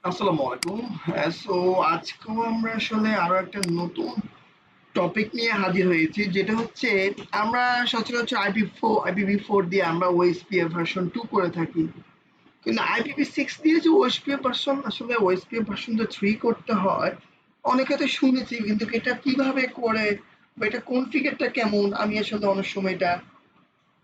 আসসালামু আলাইকুম। সো আজকেও আমরা আসলে আরো একটা নতুন টপিক নিয়ে হাজির হয়েছি, যেটা হচ্ছে আমরা সচরাচর IPv4 দিয়ে আমরা ওএসপিএফ ভার্সন 2 করে থাকি, কিন্তু IPv6 দিয়ে যে ওএসপিএফ ভার্সন আসলে ওএসপিএফ ভার্সন 3 করতে হয় অনেকে তো শুনেছি, কিন্তু এটা কিভাবে করে বা এটা কনফিগারটা কেমন আমি আসলে অনেক সময় এটা,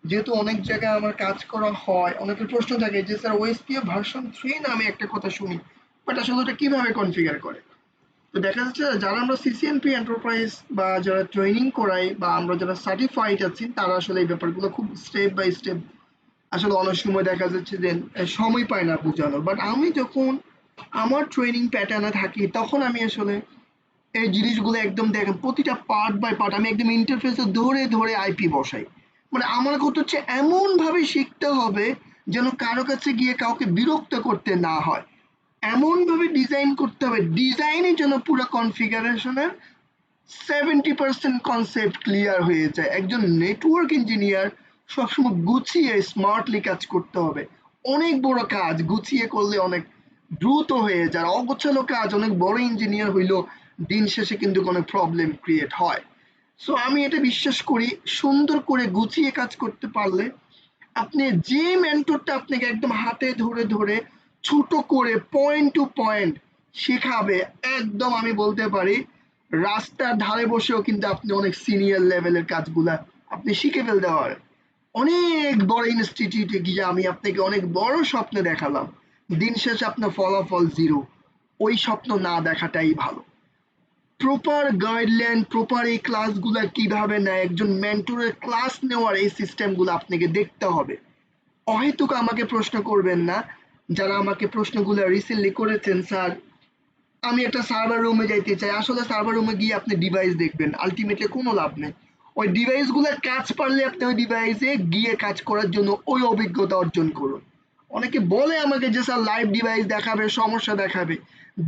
যেহেতু অনেক জায়গায় আমার কাজ করা হয়, অনেকের প্রশ্ন থাকে যে স্যার ওএসপিএফ ভার্সন 3 নামে একটা কথা শুনি, বাট আসলে ওটা কিভাবে কনফিগার করে। তো দেখা যাচ্ছে যারা আমরা সিসিএনপি এন্টারপ্রাইজ বা যারা ট্রেনিং করাই বা আমরা যারা সার্টিফাইড আছি তারা আসলে এই ব্যাপারগুলো খুব স্টেপ বাই স্টেপ আসলে অনেক সময় দেখা যাচ্ছে যে সময় পায় না বোঝানো, বাট আমি যখন আমার ট্রেনিং প্যাটার্নে থাকি তখন আমি আসলে এই জিনিসগুলো একদম দেখেন প্রতিটা পার্ট বাই পার্ট আমি একদম ইন্টারফেসে ধরে ধরে আইপি বসাই। মানে আমার কথা হচ্ছে এমন ভাবে শিখতে হবে যেন কারো কাছে গিয়ে কাউকে বিরক্ত করতে না হয়, এমন ভাবে ডিজাইন করতে হবে ডিজাইনের জন্য পুরো কনফিগারেশনের 70% কনসেপ্ট ক্লিয়ার হয়ে যায়। একজন নেটওয়ার্ক ইঞ্জিনিয়ার সবসময় গুছিয়ে স্মার্টলি কাজ করতে হবে। অনেক বড় কাজ গুছিয়ে করলে অনেক দ্রুত হয়ে যায়, অগোছালো কাজ অনেক বড় ইঞ্জিনিয়ার হইলেও দিন শেষে কিন্তু কোনো প্রবলেম ক্রিয়েট হয়। সো আমি এটা বিশ্বাস করি সুন্দর করে গুছিয়ে কাজ করতে পারলে আপনি যে মেন্টরটা আপনাকে একদম হাতে ধরে ধরে ছোট করে পয়েন্ট টু পয়েন্ট শেখাবে, একদম আমি বলতে পারি রাস্তার ধারে বসেও কিন্তু আপনি অনেক সিনিয়র লেভেলের কাজগুলা আপনি শিখে ফেলতে পারেন। অনেক বড় ইনস্টিটিউটে গিয়ে আমি আপনাকে অনেক বড় স্বপ্ন দেখালাম, দিন শেষে আপনার ফলাফল জিরো। ওই স্বপ্ন না দেখাটাই ভালো। প্রপার গাইডলাইন, প্রপার এই ক্লাসগুলো কিভাবে নেয়, একজন মেন্টরের ক্লাস নেওয়ার এই সিস্টেমগুলো আপনাকে দেখতে হবে। অহেতুক আমাকে প্রশ্ন করবেন না, যারা আমাকে প্রশ্নগুলো রিসেন্টলি করেছেন স্যার আমি একটা সার্ভার রুমে যাইতে চাই, আসলে সার্ভার রুমে গিয়ে আপনি ডিভাইস দেখবেন, আলটিমেটলি কোনো লাভ নেই। ওই ডিভাইসগুলোর কাজ পারলে আপনি ওই ডিভাইসে গিয়ে কাজ করার জন্য ওই অভিজ্ঞতা অর্জন করুন। অনেকে বলে আমাকে যে স্যার লাইভ ডিভাইস দেখাবে, সমস্যা দেখাবে।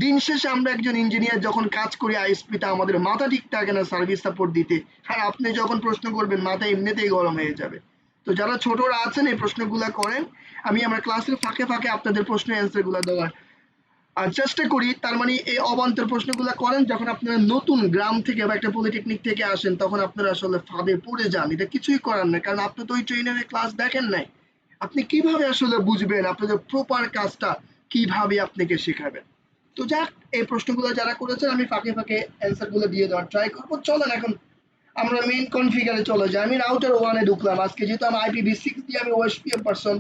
দিন শেষে আমরা একজন ইঞ্জিনিয়ার যখন কাজ করি আইএসপিতে আমাদের মাথা ঠিক থাকে না সার্ভিস সাপোর্ট দিতে, আর আপনি যখন প্রশ্ন করবেন মাথা এমনিতেই গরম হয়ে যাবে। তো যারা ছোটরা আছেন এই প্রশ্নগুলো করেন, আমি আমার ক্লাসের ফাঁকে ফাঁকে আপনাদের প্রশ্নের অ্যান্সারগুলো দেওয়ার চেষ্টা করি। তার মানে এই অবান্তর প্রশ্নগুলো করেন যখন আপনারা নতুন গ্রাম থেকে বা একটা পলিটেকনিক থেকে আসেন, তখন আপনারা আসলে ফাঁদে পড়ে যান, এটা কিছুই করার নেই, কারণ আপনি তো ওই ট্রেনারের ক্লাস দেখেন নাই। আপনি কিভাবে আসলে বুঝবেন আপনাদের প্রপার কাজটা কিভাবে আপনাকে শেখাবেন। তো যাক, এই প্রশ্নগুলো যারা করেছেন আমি ফাঁকে ফাঁকে অ্যান্সার গুলো দিয়ে দেওয়ার ট্রাই করবো। চলেন এখন আমরা মেইন কনফিগারে চলে যাই। আমি রাউটার ওয়ানে ঢুকলাম, আজকে যেহেতু আমি IPv6 দিয়ে আমি ওএসপিএফ পারসন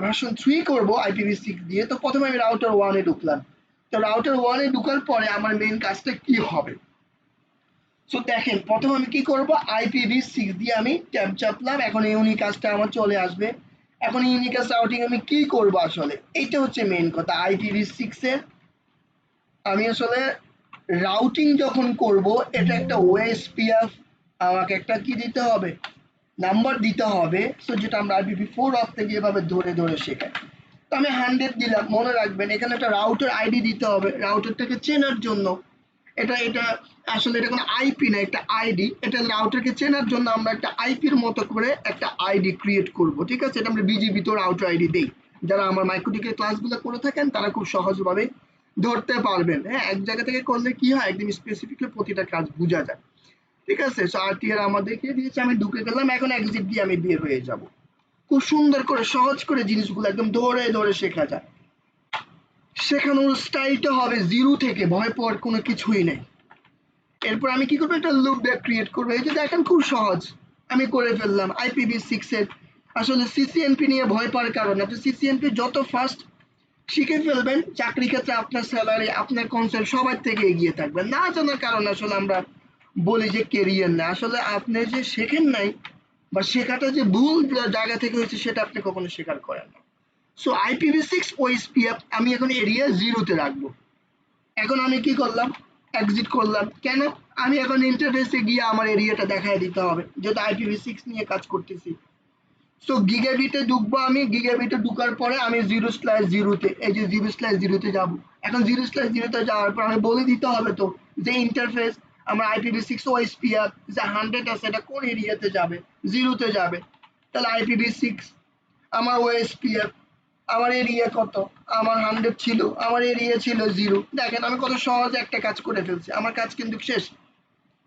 ভার্সন 3 করব IPv6 দিয়ে, তো প্রথমে আমি রাউটার ওয়ানে ঢুকলাম। তো রাউটার ওয়ানে ঢুকার পরে আমার মেইন কাজটা কি হবে। সো দেখেন প্রথমে আমি কি করব, IPv6 দিয়ে আমি ট্যাব চাপলাম, এখন ইউনিক কাজটা আমার চলে আসবে। এখন ইউনিকাস রাউটিং আমি কি করব, আসলে এইটা হচ্ছে মেইন কথা। IPv6 এর আমি আসলে রাউটিং যখন করব, এটা একটা ওএসপিএফ আমাকে একটা কি দিতে হবে, নাম্বার দিতে হবে। সো যেটা আমরা IPv4 অফ থেকে এভাবে ধরে ধরে শেখাই। তো আমি 100 দিলাম, মনে রাখবেন এখানে একটা রাউটার আইডি দিতে হবে রাউটারটাকে চেনার জন্য। এটা এটা আসলে এটা কোনো আইপি না, একটা আইডি। এটা রাউটারকে চেনার জন্য আমরা একটা আইপির মতো করে একটা আইডি ক্রিয়েট করব, ঠিক আছে। এটা আমরা বিজিবি তো রাউটার আইডি দেই। যারা আমার মাইক্রোটিকের ক্লাসগুলো করে থাকেন তারা খুব সহজভাবে ধরতে পারবেন। হ্যাঁ, এক জায়গা থেকে করলে কি হয় একদম স্পেসিফিকলি প্রতিটা কাজ বোঝা যায়, ঠিক আছে। সো আরটিআর আমার দেখিয়ে দিয়েছে, আমি ঢুকে গেলাম, এখন এক্সিট দিয়ে আমি বের হয়ে যাব। খুব সুন্দর করে সহজ করে জিনিসগুলো একদম ধরে ধরে শেখা যায়। শেখানোর স্টাইলটা হবে জিরো থেকে, ভয় পাওয়ার কোনো কিছুই নেই। এরপর আমি কি করবো, একটা লুপ ব্যাক ক্রিয়েট করবো। এই যে দেখেন খুব সহজ আমি করে ফেললাম। IPv6 এর আসলে সিসিএনপি নিয়ে ভয় পাওয়ার কারণ, আপনি সিসিএনপি যত ফাস্ট শিখে ফেলবেন চাকরি ক্ষেত্রে আপনার স্যালারি আপনার কনসেপ্ট সবার থেকে এগিয়ে থাকবেন। না জানার কারণে আসলে আমরা বলি যে কেরিয়ার না, আসলে আপনি যে শেখেন নাই বা শেখাটা যে ভুল জায়গা থেকে হয়েছে সেটা আপনি কখনো স্বীকার করেন না। সো IPv6 ওএসপিএফ আমি এখন এরিয়া জিরোতে রাখবো। এখন আমি কি করলাম, এক্সিট করলাম। কেন, আমি এখন ইন্টারফেসে গিয়ে আমার এরিয়াটা দেখায় দিতে হবে, যেহেতু IPv6 নিয়ে কাজ করতেছি। সো গিগাবিটে ঢুকবো, আমি গিগাবিটে ঢুকার পরে আমি 0/0-তে, এই যে 0/0-তে যাব। এখন 0/0-তে যাওয়ার পর আমি বলে দিতে হবে তো যে ইন্টারফেস আমার IPv6 ওএসপিএফ যে 100 আছে এটা কোন এরিয়াতে যাবে, জিরোতে যাবে। তাহলে IPv6 আমার ওএসপিএফ আমার এরিয়া কত, আমার 100 ছিল, আমার এরিয়া ছিল 0। দেখেন আমি কত সহজে একটা কাজ করে ফেলছি, আমার কাজ কিন্তু শেষ।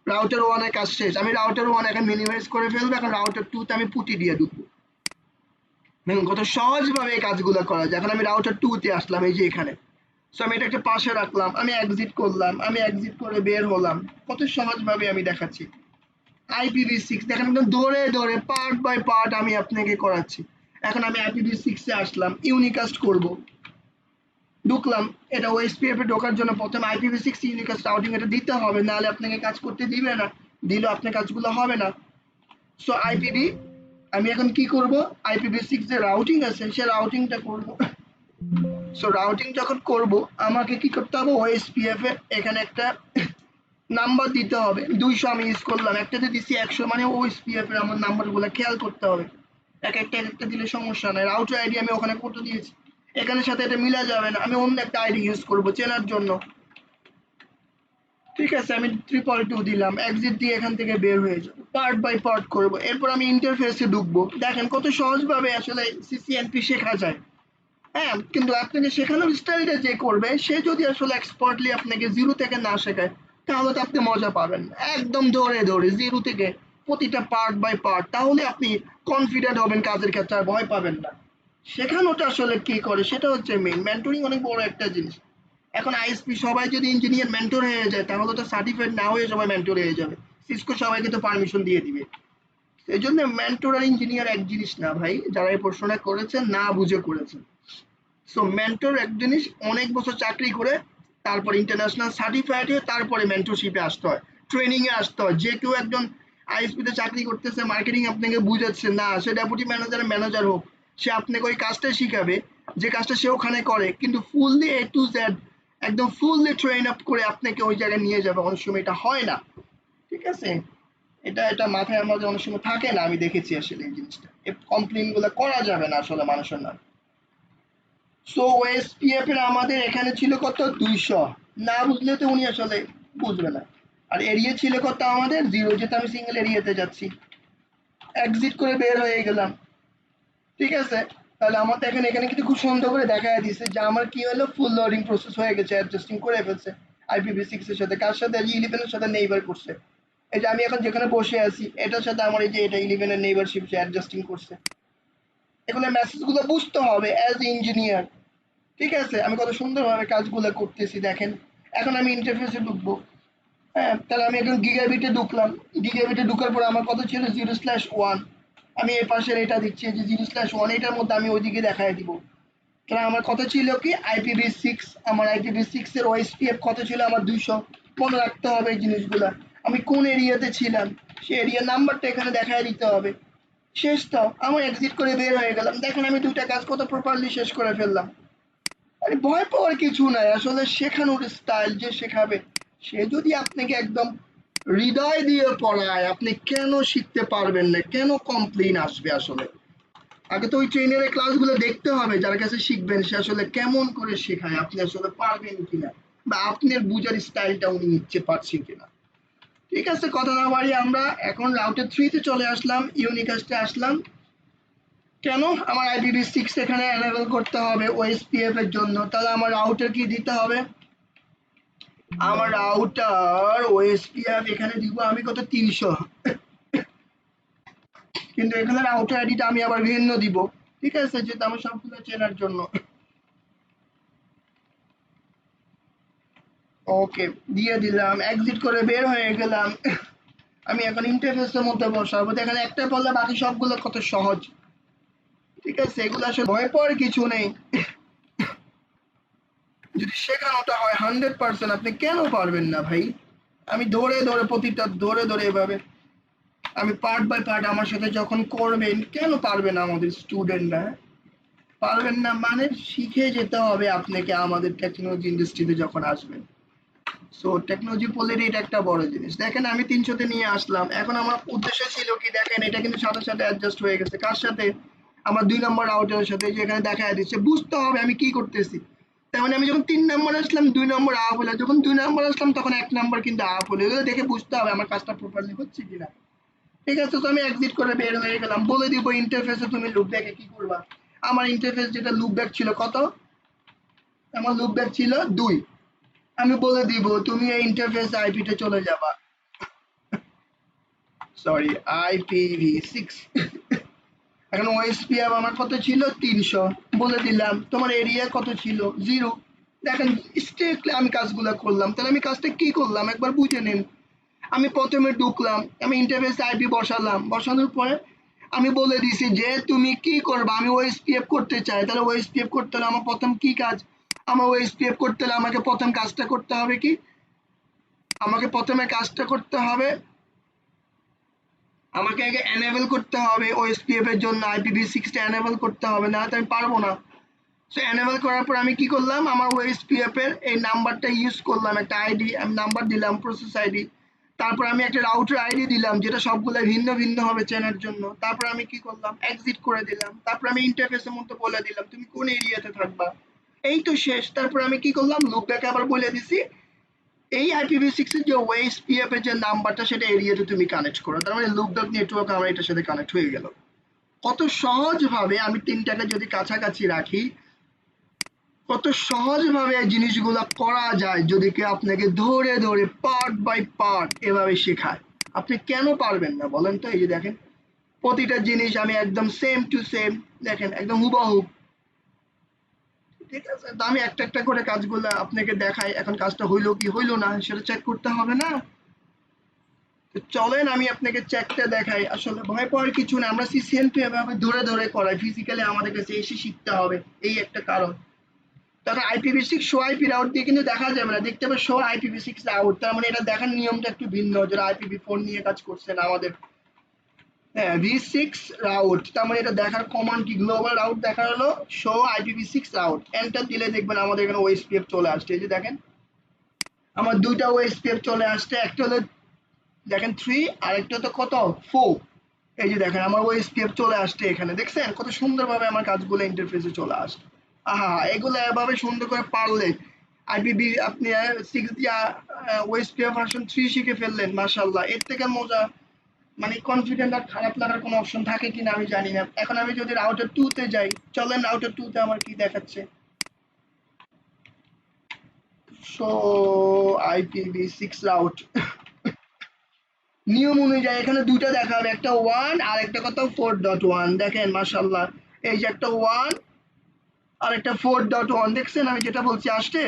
রাউটার 1 এর কাজ শেষ, আমি রাউটার 1 এখন মিনিমাইজ করে ফেলবো, এখন রাউটার 2 তে আমি পুটি দিয়ে ঢুকবো। দেখুন কত সহজ ভাবে এই কাজগুলো করা যায়। এখন আমি রাউটার 2 তে আসলাম, এই যে এখানে। সো আমি এটা একটা পাশে রাখলাম, আমি এক্সিট করলাম, আমি এক্সিট করে বের হলাম, কত সহজ ভাবে আমি দেখাচ্ছি। IPv6 দেখেন একদম ধরে ধরে পার্ট বাই পার্ট আমি আপনাকে করাচ্ছি। এখন আমি IPv6 এ আসলাম, ইউনিকাস্ট করব, ঢুকলাম। এটা ওএসপিএফ এ ঢোকার জন্য প্রথমে IPv6 ইউনিকাস্ট রাউটিং এটা দিতে হবে, নাহলে আপনাকে কাজ করতে দিবে না, দিলেও আপনার কাজগুলো হবে না। সো আইপিভি আমি এখন কি করব, IPv6 যে রাউটিং আছে সে রাউটিংটা করব। সো রাউটিং যখন করব আমাকে কি করতে হবে, ওএসপিএফ এ এখানে একটা নাম্বার দিতে হবে। 200 আমি ইউজ করলাম, একটাতে দিছি 100, মানে ওএসপিএফ এর আমার নাম্বারগুলো খেয়াল করতে হবে। এক একটা দিলে সমস্যা নাই। রাউটার আইডি আমি ওখানে কত দিয়েছি, এখানের সাথে এটা মিলা যাবে না, আমি অন্য একটা আইডি ইউজ করব চেনার জন্য। ঠিক আছে, আমি 222 দিলাম, এক্সিট দিয়ে এখান থেকে বের হয়ে যাব, পার্ট বাই পার্ট করব। এরপর আমি ইন্টারফেসে ঢুকবো। দেখেন কত সহজভাবে আসলে সিসিএনপি শেখা যায়। হ্যাঁ, কিন্তু আপনাকে শেখানোর স্টাইলটা যে করবে সে যদি আসলে এক্সপার্টলি আপনাকে জিরো থেকে না শেখায়, তাহলে তো আপনি মজা পাবেন না। একদম ধরে ধরে জিরো থেকে প্রতিটা পার্ট বাই পার্ট, তাহলে আপনি কনফিডেন্ট হবেন কাজের ক্ষেত্রে, আর ভয় পাবেন না। শেখানোটা আসলে কি করে সেটা হচ্ছে মেইন। মেন্টরিং অনেক বড় একটা জিনিস। এখন আইএসপি সবাই যদি ইঞ্জিনিয়ার মেন্টর হয়ে যায়, তাহলে তো সার্টিফাইড না হয়ে সবাই মেন্টর হয়ে যাবে। সিসকো সবাইকে তো পারমিশন দিয়ে দিবে। এই জন্য মেন্টর আর ইঞ্জিনিয়ার এক জিনিস না ভাই, যারা এই প্রশ্নটা করেছেন না বুঝে করেছেন। সো মেন্টর এক জিনিস, অনেক বছর চাকরি করে তারপর ইন্টারন্যাশনাল সার্টিফাইড হয়ে তারপরে মেন্টরশিপে আসতে হয়, ট্রেনিং এ আসতে হয়। যে কেউ একজন আইএসপি তে চাকরি করতেছে, মার্কেটিং আপনাকে বুঝাচ্ছে না, সে ডেপুটি ম্যানেজার ম্যানেজার হোক, সে আপনাকে ওই কাজটা শিখাবে যে কাজটা সে ওখানে করে, কিন্তু ফুললি এ টু জেড একদম ফুললি ট্রেন আপ করে আপনাকে ওই জায়গায় নিয়ে যাবে, অনেক সময় এটা হয় না। ঠিক আছে, এটা এটা মাথায় আমাদের অনেক সময় থাকে না, আমি দেখেছি আসলে এই জিনিসটা। এই কমপ্লেইন গুলো করা যাবে না আসলে মানুষের না। সো ওএসপিএফ এর আমাদের এখানে ছিল কত, 200। না বুঝলে তো উনি আসলে বুঝবে না। আর এরিয়া ছিল কত আমাদের 0, যেটা আমি সিঙ্গেল এরিয়াতে যাচ্ছি, এক্সিট করে বের হয়ে গেলাম। ঠিক আছে, তাহলে আমার দেখেন এখানে কিন্তু খুব সুন্দর করে দেখায় দিচ্ছে যে আমার কি হলো, ফুল লোডিং প্রসেস হয়ে গেছে, অ্যাডজাস্টিং করে ফেলছে IPv6 এর সাথে। কার সাথে, 11 এর সাথে নেইবার করছে। এই যে আমি এখন যেখানে বসে আছি এটার সাথে আমার এই যে এটা 11 এর নেইবারশিপ সে অ্যাডজাস্টিং করছে। এগুলো মেসেজগুলো বুঝতে হবে অ্যাজ ইঞ্জিনিয়ার। ঠিক আছে, আমি কত সুন্দরভাবে কাজগুলো করতেছি দেখেন। এখন আমি ইন্টারফেসে ঢুকবো। হ্যাঁ, তাহলে আমি এখন গিগাবিটে ঢুকলাম। গিগাবিটে ঢুকার পর আমার কত ছিল, 0/1। আমি এই পাশের এটা দিচ্ছি যে 0/1, এটার মধ্যে আমি ওইদিকে দেখায় দিব। তাহলে আমার কত ছিল কি, IPv6, আমার IPv6 এর ওএসপিএফ কত ছিল, আমার 200। মনে রাখতে হবে এই জিনিসগুলা। আমি কোন এরিয়াতে ছিলাম সেই এরিয়ার নাম্বারটা এখানে দেখায় দিতে হবে। শেষ তো, আমার এক্সিট করে বের হয়ে গেলাম। দেখেন আমি দুইটা কাজ কত প্রপারলি শেষ করে ফেললাম। আরে ভয় পাওয়ার কিছু নাই, আসলে শেখানোর স্টাইল যে শেখাবে সে যদি আপনাকে একদম হৃদয় দিয়ে পড়ায়, আপনি কেন শিখতে পারবেন না, কেন কমপ্লেইন আসবে আসলে। আগে তো ওই ট্রেনারের ক্লাসগুলো দেখতে হবে, যার কাছে শিখবেন সে আসলে কেমন করে শেখায়, আপনি আসলে পারবেন কিনা, বা আপনার বুঝার স্টাইলটা উনি নিচ্ছে পারছেন কিনা। ঠিক আছে, কথা না বাড়িয়ে আমরা এখন রাউটার 3 তে চলে আসলাম, ইউনিকাস্টে আসলাম। কেন আমার IPv6 এখানে এনেবল করতে হবে ওএসপিএফ এর জন্য, তাহলে আমার রাউটার কি দিতে হবে, আমার রাউটার ওএসপিএফ এখানে দিব আমি কত, 300। কিন্তু এখানে রাউটার আইডিটা আমি আবার ভিন্ন দিব। ঠিক আছে, যেটা আমার সবগুলো চেনার জন্য। ওকে, দিয়ে দিলাম, এক্সিট করে বের হয়ে গেলাম। আমি এখন ইন্টারফেসের মধ্যে বসাবো। দেখেন একটা বললে বাকি সবগুলো কত সহজ। ঠিক আছে, এগুলো আসলে ভয় পাওয়ার কিছু নেই। যদি শেখানোটা হয় 100%, আপনি কেন পারবেন না ভাই। আমি ধরে ধরে প্রতিটা ধরে ধরে এভাবে আমি পার্ট বাই পার্ট আমার সাথে যখন করবেন, কেন পারবে না আমাদের স্টুডেন্টরা। পারবেন না মানে শিখে যেতে হবে আপনাকে আমাদের টেকনোলজি ইন্ডাস্ট্রিতে যখন আসবেন। সো টেকনোলজি পড়লে এটা একটা বড় জিনিস। দেখেন আমি 300 তে নিয়ে আসলাম। এখন আমার উদ্দেশ্য ছিল কি, দেখেন এটা কিন্তু সাথে সাথে অ্যাডজাস্ট হয়ে গেছে। কার সাথে, আমার 2 নম্বর রাউটারের সাথে, যে এখানে দেখা দিচ্ছে। বুঝতে হবে আমি কি করতেছি। তার মানে আমি যখন 3 নম্বর আসলাম 2 নম্বর আপ হলো, যখন 2 নম্বর আসলাম তখন 1 নম্বর কিন্তু আপ হলো। এগুলো দেখে বুঝতে হবে আমার কাজটা প্রপারলি হচ্ছে কিনা। ঠিক আছে, তো আমি এক্সিট করে বের হয়ে গেলাম। বলে দিব ইন্টারফেসে তুমি লুপ দেখে কি করবা। আমার ইন্টারফেস যেটা লুপব্যাক ছিল কত, আমার লুপব্যাক ছিল 2। আমি বলে দিব তুমি এই ইন্টারফেস আইপিতে চলে যাবা, সরি IPv6। এখন ওএসপিএফ আমার কত ছিল 300, বলে দিলাম। তোমার এরিয়া কত ছিল 0। দেখেন স্ট্রিক্টলি আমি কাজগুলো করলাম, তাহলে আমি কাজটা কি করলাম একবার বুঝে নিন। আমি প্রথমে ঢুকলাম, আমি ইন্টারফেস আইপি বসালাম, বসানোর পরে আমি বলে দিছি যে তুমি কি করবা, আমি ওএসপিএফ করতে চাই। তাহলে ওএসপিএফ করতে হলে আমার প্রথম কি কাজ, আমার ওএসপিএফ করতে হলে আমাকে প্রথম কাজটা করতে হবে কি, আমাকে প্রথমে কাজটা করতে হবে, আমাকে আগে এনেবল করতে হবে ওএসপিএফ এর জন্য, IPv6 টা এনেবল করতে হবে, না তো আমি পারবো না। সো এনেবল করার পর আমি কি করলাম, আমার ওএসপিএফ এর এই নাম্বারটা ইউজ করলাম, একটা আইডি আমি নাম্বার দিলাম, প্রসেস আইডি। তারপর আমি একটা রাউটার আইডি দিলাম যেটা সবগুলো ভিন্ন ভিন্ন হবে চেনার জন্য। তারপর আমি কি করলাম, এক্সিট করে দিলাম। তারপর আমি ইন্টারফেসের মধ্যে বলে দিলাম তুমি কোন এরিয়াতে থাকবা, এই তো শেষ। তারপর আমি কি করলাম, লুপব্যাক আবার বলে দিছি এই IPv6 এর যে ওএসপিএফ এর যে নাম্বারটা সেটা এরিয়াতে তুমি কানেক্ট করো। তার মানে লুপব্যাক নেটওয়ার্ক আমার এটার সাথে কানেক্ট হয়ে গেল। কত সহজ ভাবে আমি তিনটাকে যদি কাছাকাছি রাখি, কত সহজ ভাবে এই জিনিসগুলো করা যায় যদি কেউ আপনাকে ধরে ধরে পার্ট বাই পার্ট এভাবে শেখায়। আপনি কেন পারবেন না বলেন তো? এই যে দেখেন প্রতিটা জিনিস আমি একদম সেম টু সেম, দেখেন একদম হুবহু। ঠিক আছে, তো আমি একটা একটা করে কাজগুলো আপনাকে দেখাই। এখন কাজটা হইলো কি হইলো না সেটা চেক করতে হবে না? তো চলেন আমি আপনাকে চেকটা দেখাই। আসলে ভয় পাওয়ার কিছু না, আমরা সিসিএনপি এভাবে ধরে ধরে করাই, ফিজিক্যালি আমাদের কাছে এসে শিখতে হবে, এই একটা কারণ। তখন IPv6 শো আইপি রাউট দিয়ে কিন্তু দেখা যাবে না, দেখতে হবে শো IPv6 রাউট। তার মানে এটা দেখার নিয়মটা একটু ভিন্ন, যারা IPv4 নিয়ে কাজ করছেন আমাদের। হ্যাঁ, V6 রাউট, তার মানে এটা দেখার কমান্ড কি, গ্লোবাল রাউট দেখা হলো শো IPv6 রাউট। এন্টার দিলে দেখবেন আমাদের এখানে ওএসপিএফ চলে আসছে। এই যে দেখেন আমার দুইটা ওএসপিএফ চলে আসছে, একটা হলো দেখেন 3 আর একটা তো কত 4। এই যে দেখেন আমার ওএসপিএফ চলে আসছে এখানে, দেখছেন কত সুন্দরভাবে আমার কাজগুলো ইন্টারফেসে চলে আসছে। আহা, এগুলো এভাবে সুন্দর করে পারলে আইপিভি আপনি 6 দিয়া ওএসপিএফ ভার্সন 3 শিখে ফেললেন, মাশাআল্লাহ। এর থেকে মজা মানে কনফিডেন্ট আর খারাপ লাগার কোনো অপশন থাকে কিনা আমি জানি না। এখন আমি যদি রাউটার 2 তে যাই, চলেন রাউটার 2 তে আমার কি দেখাচ্ছে। সো IPv6 রাউট নিয়ম অনুযায়ী এখানে দুইটা দেখাবে, একটা 1 আর একটা কত 4.1। দেখেন মাশাআল্লাহ, এই যে একটা 1 আর একটা 4.1, দেখছেন আমি যেটা বলছি আসছে।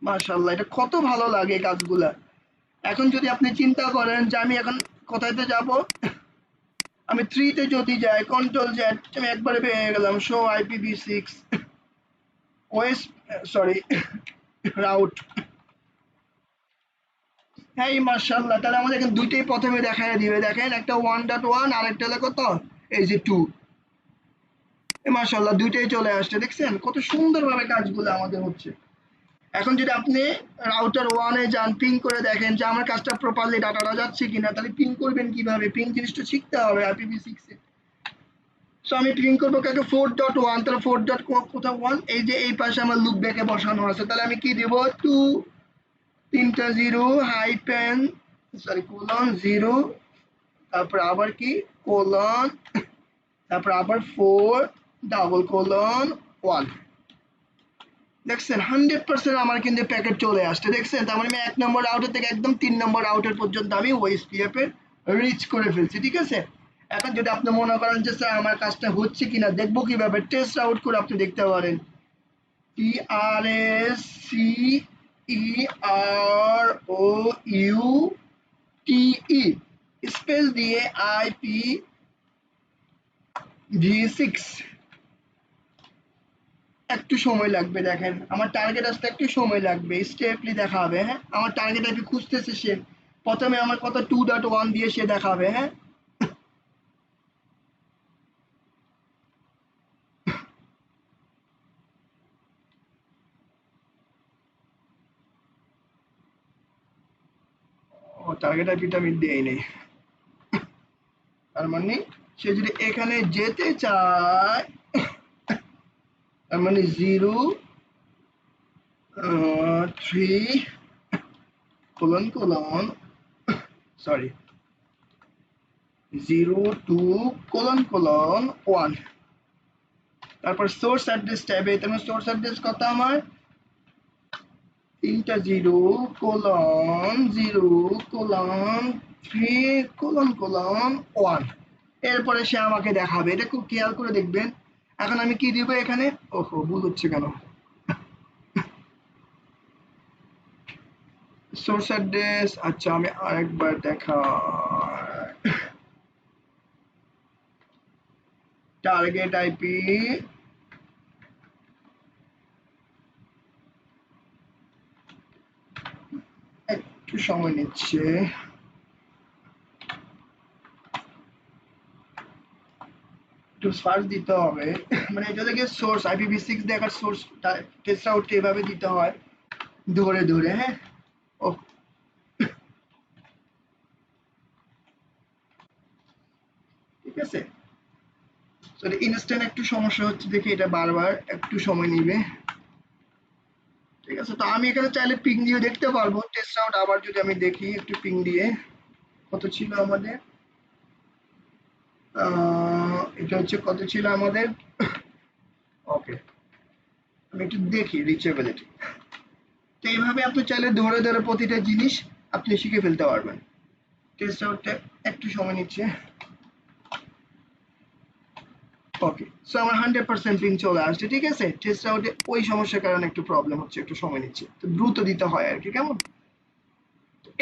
মাশাআল্লাহ, এটা কত ভালো লাগে কাজগুলা। এখন যদি আপনি চিন্তা করেন যে আমি এখন কোথায়তে যাব, আমি 3 তে যদি যাই, কন্ট্রোল জেড, আমি একবারে পেয়ে গেলাম show IPv6 OS, sorry route. হ্যাঁ মাশাআল্লাহ, তাহলে আমাদের এখানে দুইটাই প্রথমে দেখায় দিবে। দেখেন একটা 1.1 আর একটা হলো কত এই যে 2। মাশাআল্লাহ, দুইটাই চলে আসছে, দেখছেন কত সুন্দরভাবে কাজগুলো আমাদের হচ্ছে। এখন যদি আপনি রাউটার 1 এ যান, পিং করে দেখেন যে আমার কাজটা প্রপারলি ডাটাটা যাচ্ছে কিনা, তাহলে পিং করবেন কিভাবে, পিং জিনিসটা শিখতে হবে IPv6 এ। সো আমি পিং করবো কাকে 4.1, তাহলে 4. কোথাও 1, এই যে এই পাশে আমার লুপ ব্যাকে বসানো আছে, তাহলে আমি কি দেব 2 তিনটা 0 হাইপেন সরি কোলন 0, তারপর আবার কি কোলন, তারপর আবার 4 ডাবল কোলন 1। দেখছেন 100% আমার কিন্তু প্যাকেট চলে আসছে, দেখছেন। তার মানে আমি 1 নম্বর রাউটার থেকে একদম 3 নম্বর রাউটার পর্যন্ত আমি ওএসপিএফ এর রিচ করে ফেলছি, ঠিক আছে। এখন যদি আপনি মনে করেন যে স্যার আমার কাজটা হচ্ছে কিনা দেখবো কিভাবে, টেস্ট আউট করে আপনি দেখতে পারেন। TRACEROUTE স্পেস দিয়ে IPv6, একটু সময় লাগবে। দেখেন আমার টার্গেট আসতে একটু সময় লাগবে, স্টেপলি দেখাবে। হ্যাঁ, আমার টার্গেট আইপি খুঁজতেছে সে, প্রথমে আমার কত 2.1 দিয়ে সে দেখাবে। হ্যাঁ, ও টার্গেট আইপিটা আমি দেই নেই, তার মানে সে যদি এখানে যেতে চায়, তার মানে 0 3 colon colon sorry 0 2 colon colon 1, তারপর সোর্স অ্যাড্রেস ট্যাবে তোমার সোর্স অ্যাড্রেস কত আমার 3:0:0:3:1 এরপরে সে আমাকে দেখাবে। এটা খুব খেয়াল করে দেখবেন। এখন আমি কি দিব এখানে? ওহো, ভুল হচ্ছে কেন? সোর্স অ্যাড্রেস, আচ্ছা আমি আরেকবার দেখাই। টার্গেট আইপি, একটু সময় নিচ্ছে। একটু সার্চ দিতে হবে, মানে এটা থেকে সোর্স IPv6 দেখার সোর্স টেস্ট আউট এভাবে দিতে হয় ধরে ধরে। হ্যাঁ, ও ঠিক আছে। ইনস্ট্যান্ট একটু সমস্যা হচ্ছে দেখে এটা বারবার একটু সময় নিবে। ঠিক আছে, তো আমি এখানে চাইলে পিং দিয়ে দেখতে পারবো টেস্ট আউট। আবার যদি আমি দেখি একটু পিং দিয়ে কত ছিল আমাদের, এটা হচ্ছে কত ছিল আমাদের। ওকে, আমি একটু দেখি রিচেবিলিটি। তো এইভাবে আপনি চাইলে ধরে ধরে প্রতিটা জিনিস আপনি শিখে ফেলতে পারবেন। টেস্ট আউটটা একটু সময় নিচ্ছে। ওকে, সো আমার 100% পিং চলে আসছে। ঠিক আছে, টেস্ট আউটে ওই সমস্যার কারণে একটু প্রবলেম হচ্ছে, একটু সময় নিচ্ছে, তো দ্রুত দিতে হয় আর কি। কেমন?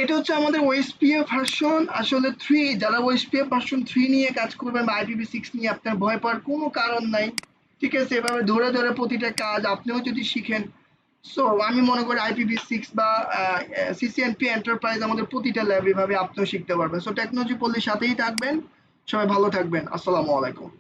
এটা হচ্ছে আমাদের ওএসপিএফ ভার্সন আসলে 3। যারা ওএসপিএফ ভার্সন 3 নিয়ে কাজ করবেন বা IPv6 নিয়ে, আপনার ভয় পাওয়ার কোনো কারণ নাই। ঠিক আছে, এভাবে ধরে ধরে প্রতিটা কাজ আপনিও যদি শিখেন, সো আমি মনে করি IPv6 বা CCNP এন্টারপ্রাইজ আমাদের প্রতিটা ল্যাব এভাবে আপনিও শিখতে পারবেন। সো টেকনোলজি পল্লীর সাথেই থাকবেন। সবাই ভালো থাকবেন। আসসালামু আলাইকুম।